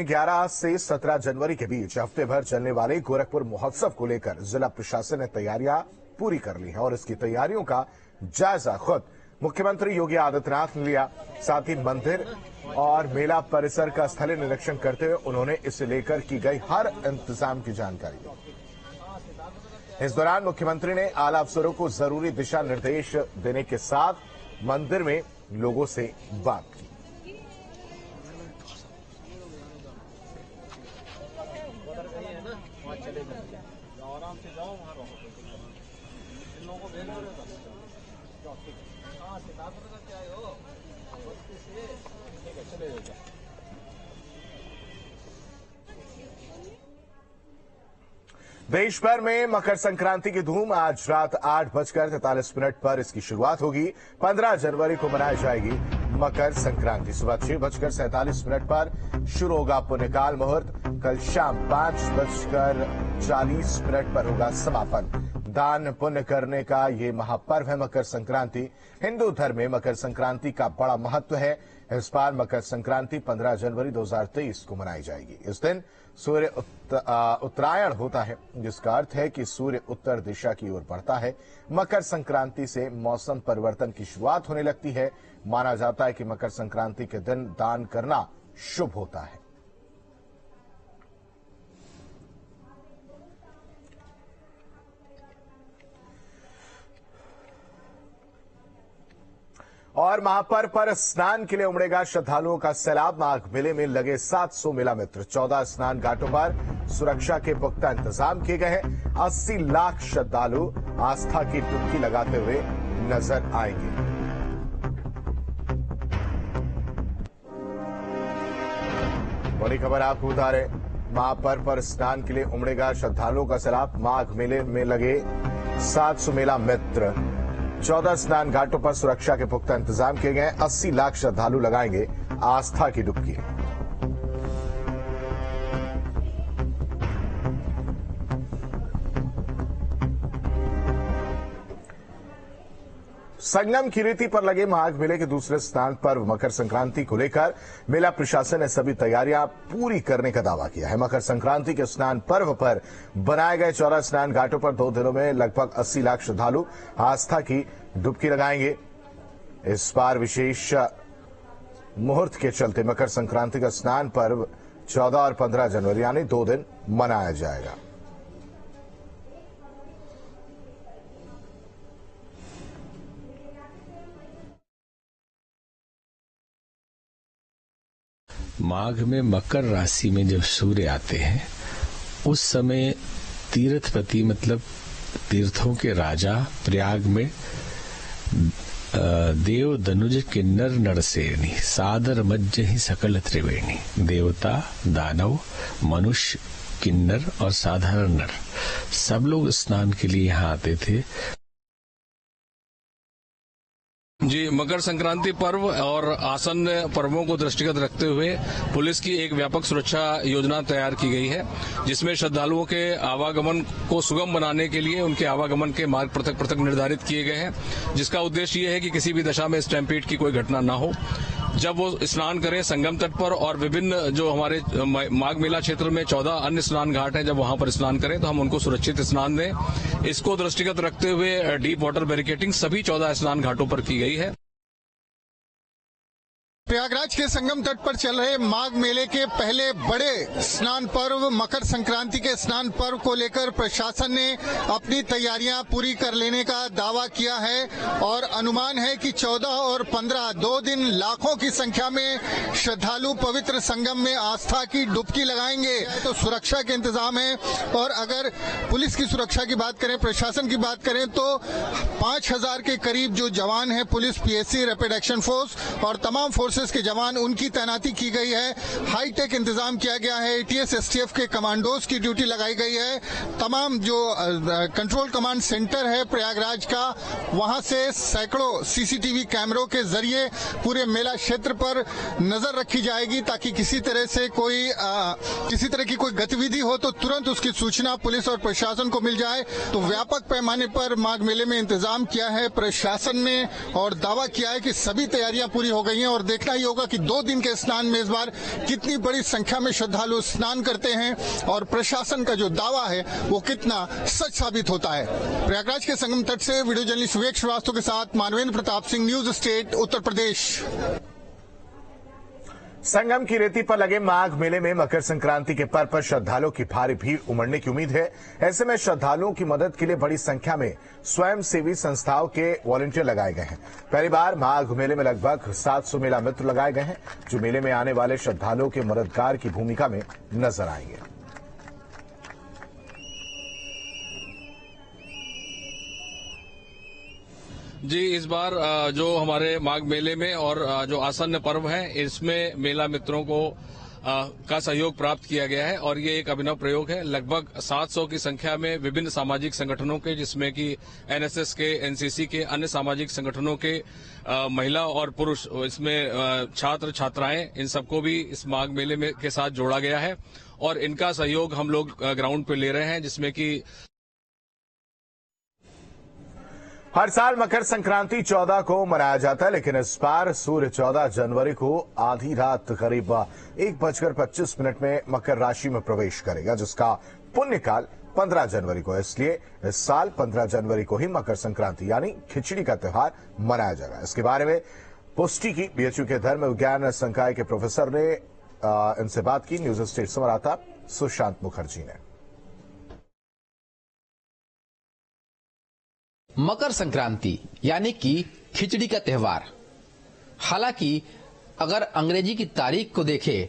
11 से 17 जनवरी के बीच हफ्ते भर चलने वाले गोरखपुर महोत्सव को लेकर जिला प्रशासन ने तैयारियां पूरी कर ली हैं और इसकी तैयारियों का जायजा खुद मुख्यमंत्री योगी आदित्यनाथ ने लिया। साथ ही मंदिर और मेला परिसर का स्थलीय निरीक्षण करते हुए उन्होंने इसे लेकर की गई हर इंतजाम की जानकारी दी। इस दौरान मुख्यमंत्री ने आला अफसरों को जरूरी दिशा निर्देश देने के साथ मंदिर में लोगों से बात की। आराम से जाओ, वहां रहो। इन लोगों को भेज दो। हाँ, सिद्धार्थ नगर से आए हो? ठीक है, चले जाओ। देश भर में मकर संक्रांति की धूम। आज रात 8:43 पर इसकी शुरुआत होगी। 15 जनवरी को मनाई जाएगी मकर संक्रांति। सुबह 6:47 पर शुरू होगा पुण्यकाल मुहूर्त। कल शाम 5:40 पर होगा समापन। दान पुण्य करने का ये महापर्व है मकर संक्रांति। हिंदू धर्म में मकर संक्रांति का बड़ा महत्व है। इस बार मकर संक्रांति 15 जनवरी 2023 को मनाई जाएगी। इस दिन सूर्य उत्तरायण होता है, जिसका अर्थ है कि सूर्य उत्तर दिशा की ओर बढ़ता है। मकर संक्रांति से मौसम परिवर्तन की शुरुआत होने लगती है। माना जाता है कि मकर संक्रांति के दिन दान करना शुभ होता है। और महापर्व पर स्नान के लिए उमड़ेगा श्रद्धालुओं का सैलाब। माघ मेले में लगे 700 मेला मित्र। 14 स्नान घाटों पर सुरक्षा के पुख्ता इंतजाम किए गए हैं। 80 लाख श्रद्धालु आस्था की डुबकी लगाते हुए नजर आएंगे। बड़ी खबर आपको बता रहे, महापर्व पर स्नान के लिए उमड़ेगा श्रद्धालुओं का सैलाब। माघ मेले में लगे 700 मेला मित्र। 14 स्नान घाटों पर सुरक्षा के पुख्ता इंतजाम किए गए। 80 लाख श्रद्धालु लगाएंगे आस्था की डुबकी। संगम की रीति पर लगे माघ मेले के दूसरे स्नान पर्व मकर संक्रांति को लेकर मेला प्रशासन ने सभी तैयारियां पूरी करने का दावा किया है। मकर संक्रांति के स्नान पर्व पर बनाए गए 14 स्नान घाटों पर 2 दिनों में लगभग 80 लाख श्रद्धालु आस्था की डुबकी लगाएंगे। इस बार विशेष मुहूर्त के चलते मकर संक्रांति का स्नान पर्व 14 और 15 जनवरी यानी 2 दिन मनाया जाएगा। माघ में मकर राशि में जब सूर्य आते हैं उस समय तीर्थपति मतलब तीर्थों के राजा प्रयाग में देव दनुज किन्नर नरसेनी सादर मज्जहि सकल त्रिवेणी। देवता दानव मनुष्य किन्नर और साधारण नर सब लोग स्नान के लिए यहाँ आते थे। जी, मकर संक्रांति पर्व और आसन्न पर्वों को दृष्टिगत रखते हुए पुलिस की एक व्यापक सुरक्षा योजना तैयार की गई है, जिसमें श्रद्धालुओं के आवागमन को सुगम बनाने के लिए उनके आवागमन के मार्ग पृथक पृथक निर्धारित किए गए हैं, जिसका उद्देश्य ये है कि किसी भी दशा में स्टैम्पीड की कोई घटना न हो। जब वो स्नान करें संगम तट पर और विभिन्न जो हमारे माघ मेला क्षेत्र में 14 अन्य स्नान घाट हैं, जब वहां पर स्नान करें तो हम उनको सुरक्षित स्नान दें। इसको दृष्टिगत रखते हुए डीप वाटर बैरिकेडिंग सभी 14 स्नान घाटों पर की गई है। प्रयागराज के संगम तट पर चल रहे माघ मेले के पहले बड़े स्नान पर्व मकर संक्रांति के स्नान पर्व को लेकर प्रशासन ने अपनी तैयारियां पूरी कर लेने का दावा किया है और अनुमान है कि 14 और 15 2 दिन लाखों की संख्या में श्रद्धालु पवित्र संगम में आस्था की डुबकी लगाएंगे। तो सुरक्षा के इंतजाम है और अगर पुलिस की सुरक्षा की बात करें, प्रशासन की बात करें तो 5000 के करीब जो जवान हैं police, PSC, rapid action force और तमाम फोर्सेस के जवान, उनकी तैनाती की गई है। हाईटेक इंतजाम किया गया है। एटीएस एसटीएफ के कमांडोज की ड्यूटी लगाई गई है। तमाम जो कंट्रोल कमांड सेंटर है प्रयागराज का, वहां से सैकड़ों सीसीटीवी कैमरों के जरिए पूरे मेला क्षेत्र पर नजर रखी जाएगी ताकि किसी तरह की कोई गतिविधि हो तो तुरंत उसकी सूचना पुलिस और प्रशासन को मिल जाए। तो व्यापक पैमाने पर माघ मेले में इंतजाम किया है प्रशासन ने और दावा किया है कि सभी तैयारियां पूरी हो गई हैं और देखते देखना ही होगा कि 2 दिन के स्नान में इस बार कितनी बड़ी संख्या में श्रद्धालु स्नान करते हैं और प्रशासन का जो दावा है वो कितना सच साबित होता है। प्रयागराज के संगम तट से वीडियो जर्नलिस्ट विवेक श्रीवास्तव के साथ मानवेंद्र प्रताप सिंह, न्यूज स्टेट, उत्तर प्रदेश। संगम की रेती पर लगे माघ मेले में मकर संक्रांति के पर्व पर श्रद्धालुओं की भारी भीड़ उमड़ने की उम्मीद है। ऐसे में श्रद्धालुओं की मदद के लिए बड़ी संख्या में स्वयंसेवी संस्थाओं के वॉलंटियर लगाए गए हैं। पहली बार माघ मेले में लगभग 700 मेला मित्र लगाए गए हैं, जो मेले में आने वाले श्रद्धालुओं के मददगार की भूमिका में नजर आएंगे। जी, इस बार जो हमारे माघ मेले में और जो आसन्न पर्व है, इसमें मेला मित्रों को का सहयोग प्राप्त किया गया है और ये एक अभिनव प्रयोग है। लगभग 700 की संख्या में विभिन्न सामाजिक संगठनों के, जिसमें कि एनएसएस के, एनसीसी के, अन्य सामाजिक संगठनों के महिला और पुरुष, इसमें छात्र छात्राएं, इन सबको भी इस माघ मेले में के साथ जोड़ा गया है और इनका सहयोग हम लोग ग्राउंड पे ले रहे हैं, जिसमें कि हर साल मकर संक्रांति 14 को मनाया जाता है, लेकिन इस बार सूर्य 14 जनवरी को आधी रात करीब 1:25 में मकर राशि में प्रवेश करेगा, जिसका पुण्यकाल 15 जनवरी को है। इसलिए इस साल 15 जनवरी को ही मकर संक्रांति यानी खिचड़ी का त्योहार मनाया जाएगा। इसके बारे में पुष्टि की बीएचयू के धर्म विज्ञान संकाय के प्रोफेसर ने इनसे बात की। न्यूज स्टेट संवाददाता सुशांत मुखर्जी ने। मकर संक्रांति यानी कि खिचड़ी का त्योहार, हालांकि अगर अंग्रेजी की तारीख को देखें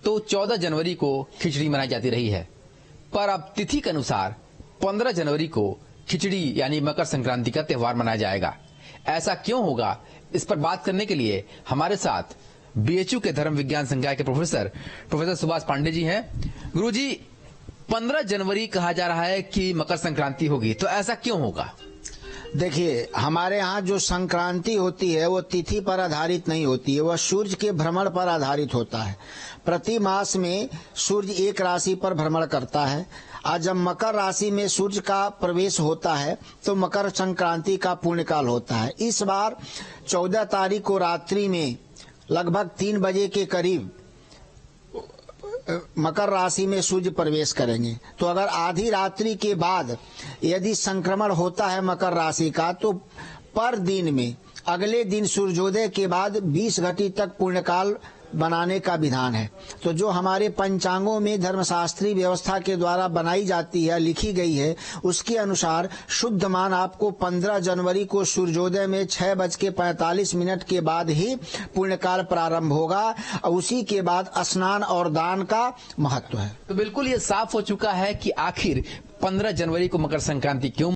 तो 14 जनवरी को खिचड़ी मनाई जाती रही है, पर अब तिथि के अनुसार 15 जनवरी को खिचड़ी यानी मकर संक्रांति का त्योहार मनाया जाएगा। ऐसा क्यों होगा, इस पर बात करने के लिए हमारे साथ बीएचयू के धर्म विज्ञान संकाय के प्रोफेसर सुभाष पांडे जी हैं। गुरुजी, 15 जनवरी कहा जा रहा है कि मकर संक्रांति होगी, तो ऐसा क्यों होगा? देखिए, हमारे यहाँ जो संक्रांति होती है वो तिथि पर आधारित नहीं होती है, वह सूर्य के भ्रमण पर आधारित होता है। प्रति मास में सूर्य एक राशि पर भ्रमण करता है। आज जब मकर राशि में सूर्य का प्रवेश होता है तो मकर संक्रांति का पुण्यकाल होता है। इस बार 14 तारीख को रात्रि में लगभग 3 बजे के करीब मकर राशि में सूर्य प्रवेश करेंगे। तो अगर आधी रात्रि के बाद यदि संक्रमण होता है मकर राशि का, तो पर दिन में अगले दिन सूर्योदय के बाद 20 घटी तक पुण्यकाल बनाने का विधान है। तो जो हमारे पंचांगों में धर्मशास्त्रीय व्यवस्था के द्वारा बनाई जाती है, लिखी गई है, उसके अनुसार शुद्ध मान आपको 15 जनवरी को सूर्योदय में 6:45 के बाद ही पुण्यकाल प्रारंभ होगा और उसी के बाद स्नान और दान का महत्व है। तो बिल्कुल ये साफ हो चुका है कि आखिर 15 जनवरी को मकर संक्रांति क्यों